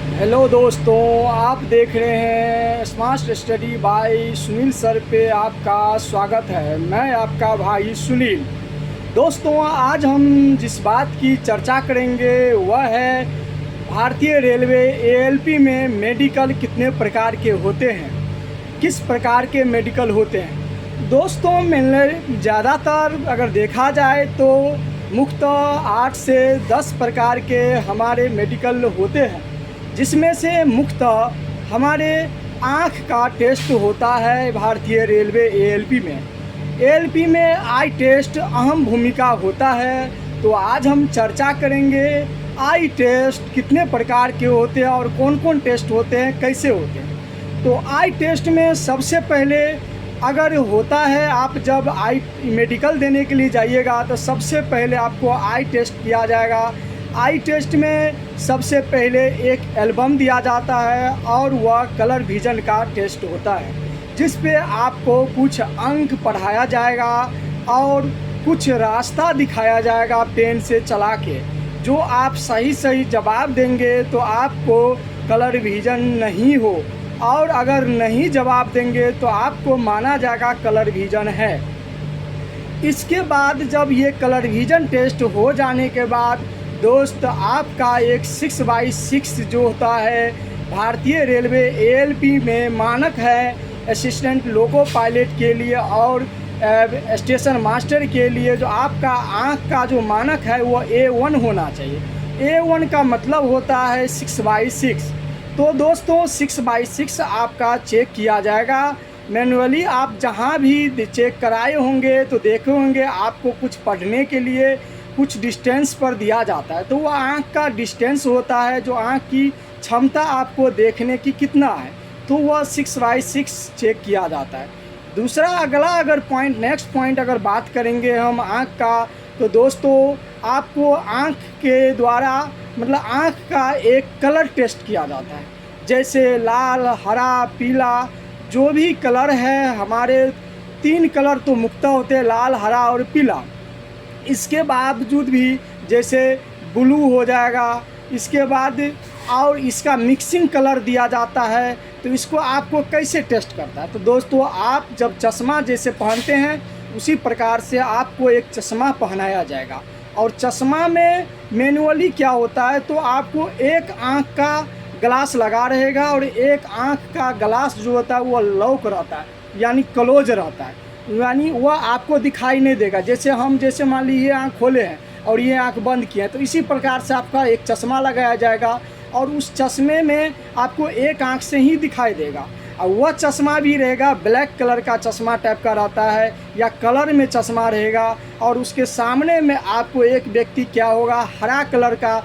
Hello दोस्तों, आप देख रहे हैं smart study bye Sunil sir पे आपका स्वागत है। मैं आपका भाई सुनील। दोस्तों, आज हम जिस बात की चर्चा करेंगे वह है भारतीय रेलवे एएलपी में मेडिकल कितने प्रकार के होते हैं, किस प्रकार के मेडिकल होते हैं। दोस्तों, मैंने ज़्यादातर अगर देखा जाए तो मुख्यतः 8 से 10 प्रकार के हमारे मेडिकल होते हैं, जिसमें से मुख्यतः हमारे आँख का टेस्ट होता है भारतीय रेलवे एएलपी में। एएलपी में आई टेस्ट अहम भूमिका होता है। तो आज हम चर्चा करेंगे आई टेस्ट कितने प्रकार के होते हैं और कौन कौन टेस्ट होते हैं, कैसे होते हैं। तो आई टेस्ट में सबसे पहले अगर होता है, आप जब आई मेडिकल देने के लिए जाइएगा तो सबसे पहले आपको आई टेस्ट किया जाएगा। आई टेस्ट में सबसे पहले एक एल्बम दिया जाता है और वह कलर विजन का टेस्ट होता है, जिस पे आपको कुछ अंक पढ़ाया जाएगा और कुछ रास्ता दिखाया जाएगा पेन से चला के। जो आप सही सही जवाब देंगे तो आपको कलर विजन नहीं हो, और अगर नहीं जवाब देंगे तो आपको माना जाएगा कलर विजन है। इसके बाद जब ये कलर विजन टेस्ट हो जाने के बाद दोस्त आपका एक 6x6 जो होता है भारतीय रेलवे एएलपी में मानक है, असिस्टेंट लोको पायलट के लिए और स्टेशन मास्टर के लिए जो आपका आँख का जो मानक है वो A1 होना चाहिए। A1 का मतलब होता है 6x6। तो दोस्तों 6x6 आपका चेक किया जाएगा मैनुअली। आप जहाँ भी चेक कराए होंगे तो देखे होंगे आपको कुछ पढ़ने के लिए कुछ डिस्टेंस पर दिया जाता है, तो वह आँख का डिस्टेंस होता है, जो आँख की क्षमता आपको देखने की कितना है, तो वह 6x6 चेक किया जाता है। दूसरा अगला अगर पॉइंट नेक्स्ट पॉइंट अगर बात करेंगे हम आँख का, तो दोस्तों आपको आँख के द्वारा मतलब आँख का एक कलर टेस्ट किया जाता है, जैसे लाल, हरा, पीला, जो भी कलर है हमारे 3 कलर तो मुख्य होते हैं, लाल, हरा और पीला। इसके बावजूद भी जैसे ब्लू हो जाएगा, इसके बाद और इसका मिक्सिंग कलर दिया जाता है। तो इसको आपको कैसे टेस्ट करता है, तो दोस्तों आप जब चश्मा जैसे पहनते हैं उसी प्रकार से आपको एक चश्मा पहनाया जाएगा, और चश्मा में मैनुअली क्या होता है, तो आपको एक आँख का ग्लास लगा रहेगा और एक आँख का ग्लास जो होता है वो लॉक रहता है, यानी क्लोज रहता है, यानी वह आपको दिखाई नहीं देगा। जैसे मान लीजिए आँख खोले हैं और ये आँख बंद किए हैं, तो इसी प्रकार से आपका एक चश्मा लगाया जाएगा और उस चश्मे में आपको एक आँख से ही दिखाई देगा। और वह चश्मा भी रहेगा ब्लैक कलर का चश्मा टाइप का रहता है, या कलर में चश्मा रहेगा, और उसके सामने में आपको एक व्यक्ति क्या होगा, हरा कलर का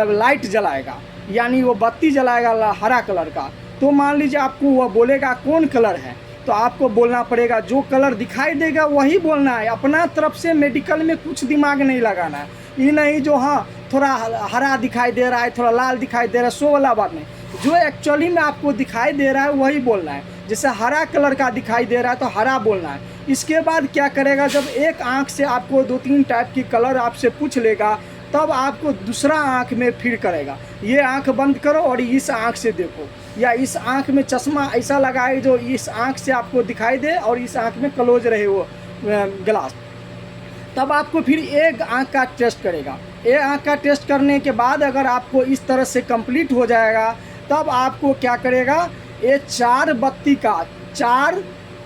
लाइट जलाएगा, यानी वो बत्ती जलाएगा हरा कलर का। तो मान लीजिए आपको वह बोलेगा कौन कलर है, तो आपको बोलना पड़ेगा जो कलर दिखाई देगा वही बोलना है। अपना तरफ से मेडिकल में कुछ दिमाग नहीं लगाना है, ये नहीं जो हाँ थोड़ा हरा दिखाई दे रहा है, थोड़ा लाल दिखाई दे रहा है, सो वाला बात नहीं। जो एक्चुअली में आपको दिखाई दे रहा है वही बोलना है। जैसे हरा कलर का दिखाई दे रहा है तो हरा बोलना है। इसके बाद क्या करेगा, जब एक आँख से आपको 2-3 टाइप की कलर आपसे पूछ लेगा, तब आपको दूसरा आँख में फिर करेगा, ये आँख बंद करो और इस आँख से देखो, या इस आँख में चश्मा ऐसा लगाए जो इस आँख से आपको दिखाई दे और इस आँख में क्लोज रहे वो ग्लास। तब आपको फिर एक आँख का टेस्ट करेगा। एक आँख का टेस्ट करने के बाद अगर आपको इस तरह से कंप्लीट हो जाएगा, तब आपको क्या करेगा, ये 4 बत्ती का 4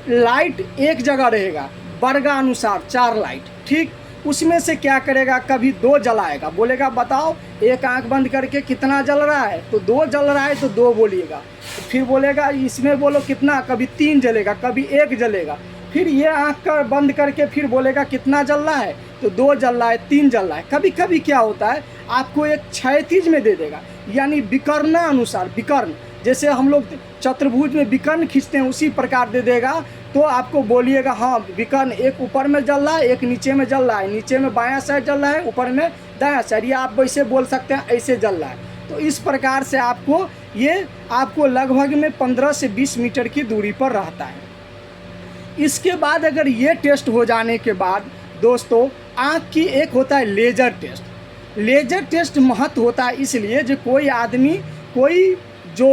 लाइट एक जगह रहेगा, वर्गानुसार 4 लाइट, ठीक। उसमें से क्या करेगा, कभी 2 जलाएगा, बोलेगा बताओ एक आंख बंद करके कितना जल रहा है, तो 2 जल रहा है तो 2 बोलिएगा। फिर बोलेगा इसमें बोलो कितना, कभी 3 जलेगा, कभी 1 जलेगा। फिर ये आंख का बंद करके फिर बोलेगा कितना जल रहा है, तो 2 जल रहा है, 3 जल रहा है। कभी कभी क्या होता है आपको एक क्षैतिज में दे देगा, यानी विकर्ण अनुसार, विकर्ण जैसे हम लोग चतुर्भुज में विकर्ण खींचते हैं उसी प्रकार दे देगा। तो आपको बोलिएगा हाँ विकर्ण एक ऊपर में जल रहा है, एक नीचे में जल रहा है, नीचे में बायां साइड जल रहा है, ऊपर में दायां साइड, या आप वैसे बोल सकते हैं ऐसे जल रहा है। तो इस प्रकार से आपको लगभग में 15 से 20 मीटर की दूरी पर रहता है। इसके बाद अगर ये टेस्ट हो जाने के बाद दोस्तों आँख की एक होता है लेज़र टेस्ट। लेज़र टेस्ट महत्व होता है इसलिए जो कोई आदमी कोई जो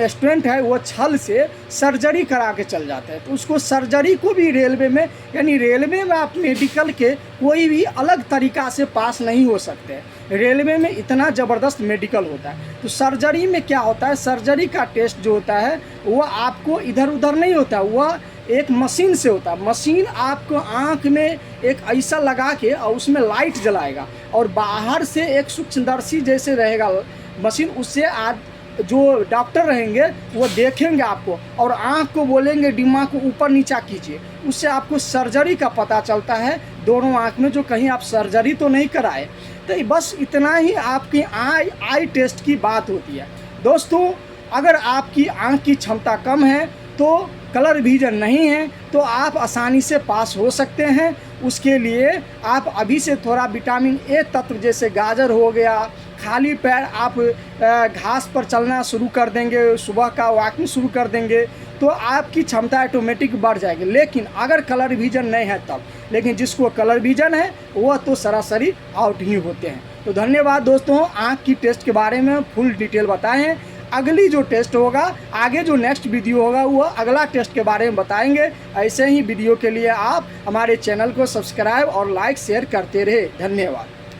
स्टूडेंट है वो छल से सर्जरी करा के चल जाते हैं, तो उसको सर्जरी को भी रेलवे में, यानी रेलवे में आप मेडिकल के कोई भी अलग तरीक़ा से पास नहीं हो सकते। रेलवे में इतना ज़बरदस्त मेडिकल होता है। तो सर्जरी में क्या होता है, सर्जरी का टेस्ट जो होता है वो आपको इधर उधर नहीं होता, वह एक मशीन से होता है। मशीन आपको आँख में एक ऐसा लगा के और उसमें लाइट जलाएगा और बाहर से एक सूक्ष्मदर्शी जैसे रहेगा मशीन, उससे आज जो डॉक्टर रहेंगे वो देखेंगे आपको और आँख को बोलेंगे दिमाग को ऊपर नीचा कीजिए, उससे आपको सर्जरी का पता चलता है दोनों आँख में, जो कहीं आप सर्जरी तो नहीं कराए। तो बस इतना ही आपकी आई टेस्ट की बात होती है। दोस्तों, अगर आपकी आँख की क्षमता कम है तो कलर विजन नहीं है तो आप आसानी से पास हो सकते हैं। उसके लिए आप अभी से थोड़ा विटामिन ए तत्व जैसे गाजर हो गया, खाली पैर आप घास पर चलना शुरू कर देंगे, सुबह का वॉकिंग शुरू कर देंगे तो आपकी क्षमता ऑटोमेटिक बढ़ जाएगी। लेकिन अगर कलर विजन नहीं है तब, लेकिन जिसको कलर विजन है वह तो सरासरी आउट ही होते हैं। तो धन्यवाद दोस्तों, आँख की टेस्ट के बारे में फुल डिटेल बताए हैं। अगली जो टेस्ट होगा, आगे जो नेक्स्ट वीडियो होगा वो अगला टेस्ट के बारे में बताएंगे। ऐसे ही वीडियो के लिए आप हमारे चैनल को सब्सक्राइब और लाइक शेयर करते रहे। धन्यवाद।